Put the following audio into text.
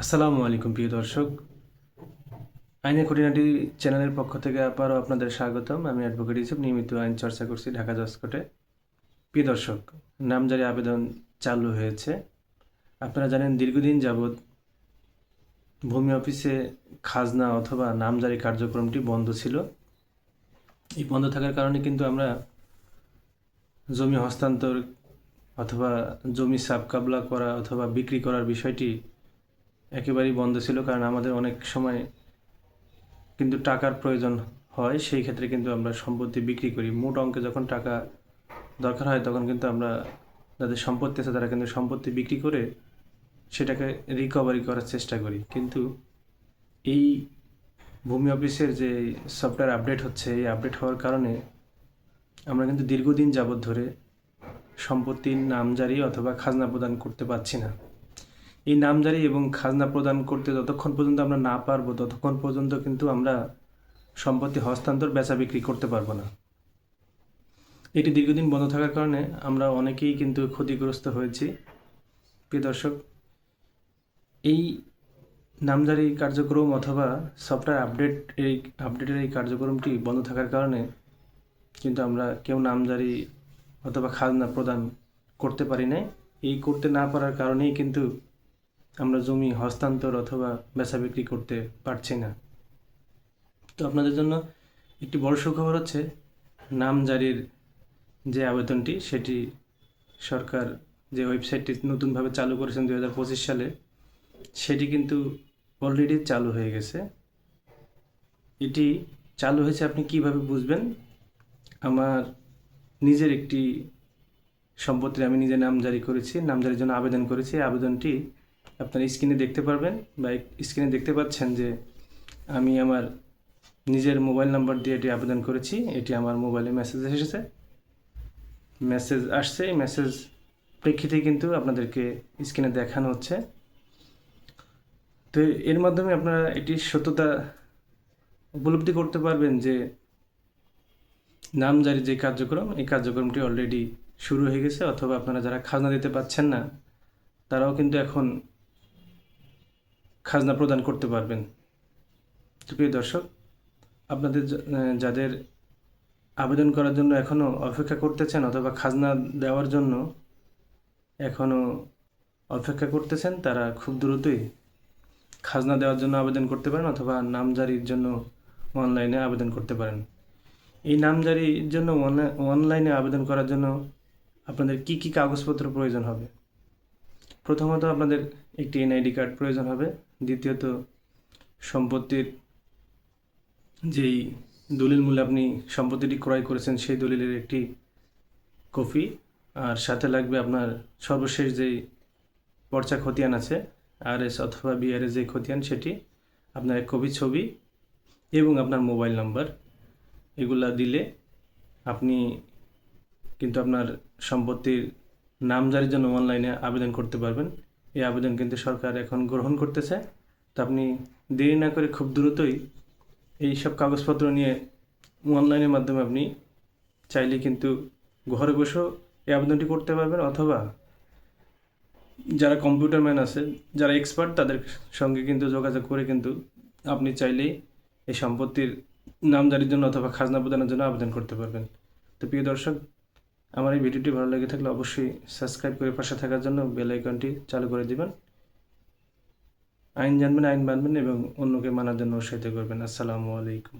আসসালামু আলাইকুম প্রিয় দর্শক। আইনের খুঁটিনাটি চ্যানেলের পক্ষ থেকে আবারও আপনাদের স্বাগতম। আমি অ্যাডভোকেট ইউসুফ, নিয়মিত আইন চর্চা করছি ঢাকা জজ কোর্টে। প্রিয় দর্শক, নামজারি আবেদন চালু হয়েছে। আপনারা জানেন দীর্ঘদিন যাবৎ ভূমি অফিসে খাজনা অথবা নামজারি কার্যক্রমটি বন্ধ ছিল। এই বন্ধ থাকার কারণে কিন্তু আমরা জমি হস্তান্তর অথবা জমি সাবকাবলা করা অথবা বিক্রি করার বিষয়টি একেবারেই বন্ধ ছিল, কারণ আমাদের অনেক সময় কিন্তু টাকার প্রয়োজন হয়। সেই ক্ষেত্রে কিন্তু আমরা সম্পত্তি বিক্রি করি। মোট অঙ্কে যখন টাকা দরকার হয় তখন কিন্তু আমরা যাদের সম্পত্তি আছে তারা কিন্তু সম্পত্তি বিক্রি করে সেটাকে রিকভারি করার চেষ্টা করি। কিন্তু এই ভূমি অফিসের যে সফটওয়্যার আপডেট হচ্ছে, এই আপডেট হওয়ার কারণে আমরা কিন্তু দীর্ঘদিন যাবৎ ধরে সম্পত্তির নামজারি অথবা খাজনা প্রদান করতে পারছি না। এই নামজারি এবং খাজনা প্রদান করতে যতক্ষণ পর্যন্ত আমরা না পারবো ততক্ষণ পর্যন্ত কিন্তু আমরা সম্পত্তি হস্তান্তর বেচা বিক্রি করতে পারবো না। এটি দীর্ঘদিন বন্ধ থাকার কারণে আমরা অনেকেই কিন্তু ক্ষতিগ্রস্ত হয়েছি। প্রিয় দর্শক, এই নামজারি কার্যক্রম অথবা সফটওয়্যার আপডেটের এই কার্যক্রমটি বন্ধ থাকার কারণে কিন্তু আমরা কেউ নামজারি অথবা খাজনা প্রদান করতে পারি না। এই করতে না পারার কারণেই কিন্তু আমরা জমি হস্তান্তর অথবা বেচা বিক্রি করতে পারছি না। তো আপনাদের জন্য একটি বড় সুখবর হচ্ছে, নামজারির যে আবেদনটি সেটি সরকার যে ওয়েবসাইটটি নতুনভাবে চালু করেছেন 2025 সালে, সেটি কিন্তু অলরেডি চালু হয়ে গেছে। এটি চালু হয়েছে আপনি কিভাবে বুঝবেন? আমার নিজের একটি সম্পত্তির আমি নিজে নামজারি করেছি, নামজারির জন্য আবেদন করেছি। আবেদনটি আপনার স্ক্রিনে দেখতে পারবেন বা স্ক্রিনে দেখতে পাচ্ছেন যে আমি আমার নিজের মোবাইল নাম্বার দিয়ে এটি আবেদন করেছি। এটি আমার মোবাইলে মেসেজ এসেছে, এই মেসেজ প্রেক্ষিতে কিন্তু আপনাদেরকে স্ক্রিনে দেখানো হচ্ছে। তো এর মাধ্যমে আপনারা এটির সত্যতা উপলব্ধি করতে পারবেন যে নামজারি যে কার্যক্রম, এই কার্যক্রমটি অলরেডি শুরু হয়ে গেছে। অথবা আপনারা যারা খাজনা দিতে পারছেন না তারাও কিন্তু এখন খাজনা প্রদান করতে পারবেন। প্রিয় দর্শক, আপনাদের যাদের আবেদন করার জন্য এখনও অপেক্ষা করতেছেন অথবা খাজনা দেওয়ার জন্য এখনও অপেক্ষা করতেছেন, তারা খুব দ্রুতই খাজনা দেওয়ার জন্য আবেদন করতে পারেন অথবা নামজারির জন্য অনলাইনে আবেদন করতে পারেন। এই নামজারির জন্য অনলাইনে আবেদন করার জন্য আপনাদের কি কি কাগজপত্র প্রয়োজন হবে? প্রথমত আপনাদের একটি এনআইডি কার্ড প্রয়োজন হবে। দ্বিতীয়ত সম্পত্তির যেই দলিল মূলে আপনি সম্পত্তিটি ক্রয় করেছেন সেই দলিলের একটি কপি, আর সাথে লাগবে আপনার সর্বশেষ যেই পর্চা খতিয়ান আছে আরএস অথবা বিআরএস যে খতিয়ান, সেটি আপনার এক কপি ছবি এবং আপনার মোবাইল নাম্বার, এগুলা দিলে আপনি কিন্তু আপনার সম্পত্তির নামজারির জন্য অনলাইনে আবেদন করতে পারবেন। এই আবেদন কিন্তু সরকার এখন গ্রহণ করতেছে। তো আপনি দেরি না করে খুব দ্রুতই এই সব কাগজপত্র নিয়ে অনলাইনের মাধ্যমে আপনি চাইলে কিন্তু ঘরে বসেও এই আবেদনটি করতে পারবেন, অথবা যারা কম্পিউটার ম্যান আছে, যারা এক্সপার্ট, তাদের সঙ্গে কিন্তু যোগাযোগ করে কিন্তু আপনি চাইলেই এই সম্পত্তির নামজারির জন্য অথবা খাজনা প্রদানের জন্য আবেদন করতে পারবেন। তো প্রিয় দর্শক, আমার এই ভিডিওটি ভালো লেগে থাকলে অবশ্যই সাবস্ক্রাইব করে পাশে থাকার জন্য বেল আইকনটি চালু করে দিবেন। আইন জানবেন, আইন মানবেন এবং অন্যকে মানার জন্য উৎসাহিত করবেন। আসসালামু আলাইকুম।